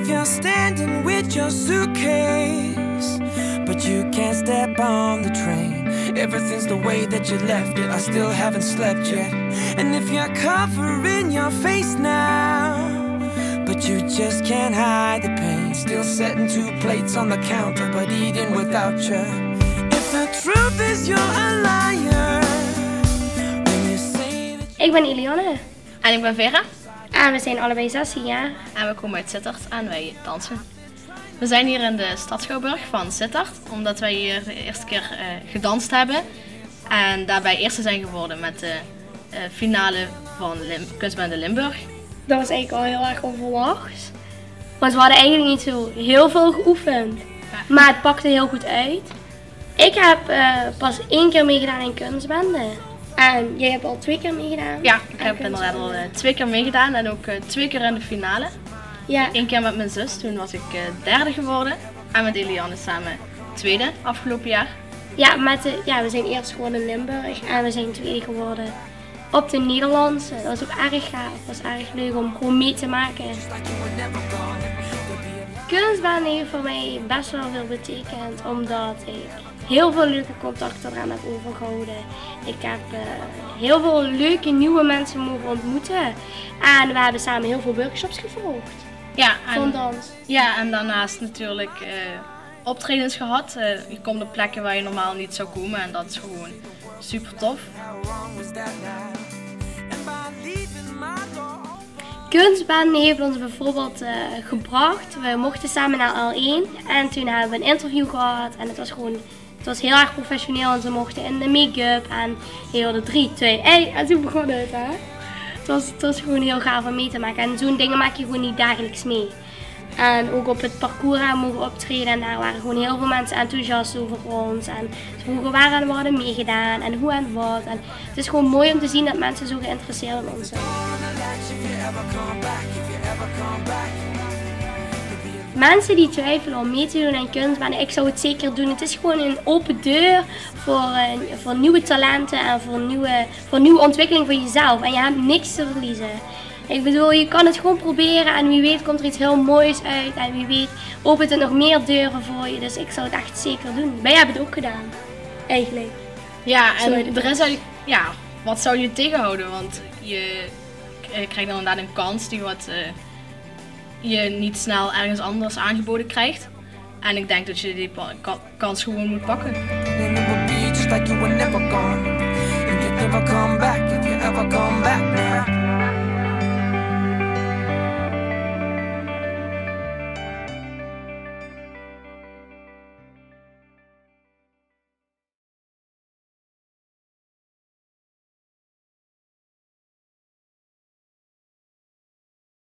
you're standing with your suitcase, but you can't step on the train. Everything's the way that you left it. I still haven't slept yet. And if you're covering your face now, but you just can't hide the pain. Still setting 2 plates on the counter, but eating without you. If the truth is you're a liar, when you say that. Ik ben Ilianne. En ik ben Vera. En we zijn allebei 16 jaar. En we komen uit Sittard en wij dansen. We zijn hier in de Stadsschouwburg van Sittard, omdat wij hier de eerste keer gedanst hebben. En daarbij eerste zijn geworden met de finale van Kunstbende Limburg. Dat was eigenlijk al heel erg onverwachts. Want we hadden eigenlijk niet zo heel veel geoefend. Ja. Maar het pakte heel goed uit. Ik heb pas 1 keer meegedaan in Kunstbende. En jij hebt al 2 keer meegedaan? Ja, ik heb inderdaad al 2 keer meegedaan en ook 2 keer in de finale. Ja. 1 keer met mijn zus, toen was ik 3e geworden. En met Eliane samen 2e afgelopen jaar. Ja, we zijn eerst geworden in Limburg en we zijn 2e geworden op de Nederlandse. Dat was ook erg gaaf, het was erg leuk om gewoon mee te maken. Kunstbende heeft voor mij best wel veel betekend, omdat ik heel veel leuke contacten eraan heb overgehouden. Ik heb heel veel leuke nieuwe mensen mogen ontmoeten. En we hebben samen heel veel workshops gevolgd. Ja, van dans. Ja, en daarnaast natuurlijk optredens gehad. Je komt op plekken waar je normaal niet zou komen en dat is gewoon super tof. Kunstbende heeft ons bijvoorbeeld gebracht. We mochten samen naar L1 en toen hebben we een interview gehad en het was heel erg professioneel en ze mochten in de make-up en je hoorde 3, 2, 1 en toen begon het, hè. Het was gewoon heel gaaf om mee te maken en zo'n dingen maak je gewoon niet dagelijks mee. En ook op het parcours hebben we mogen optreden en daar waren gewoon heel veel mensen enthousiast over ons. En ze vroegen waar we hadden meegedaan en hoe en wat. En het is gewoon mooi om te zien dat mensen zo geïnteresseerd in ons zijn. Mensen die twijfelen om mee te doen aan Kunstbende, ik zou het zeker doen. Het is gewoon een open deur voor nieuwe talenten en voor nieuwe ontwikkeling voor jezelf. En je hebt niks te verliezen. Ik bedoel, je kan het gewoon proberen en wie weet komt er iets heel moois uit. En wie weet opent het nog meer deuren voor je. Dus ik zou het echt zeker doen. Wij hebben het ook gedaan, eigenlijk. Ja, en er is eigenlijk, ja, wat zou je tegenhouden? Want je krijgt dan inderdaad een kans die je niet snel ergens anders aangeboden krijgt. En ik denk dat je die kans gewoon moet pakken. Never come back if you ever come back.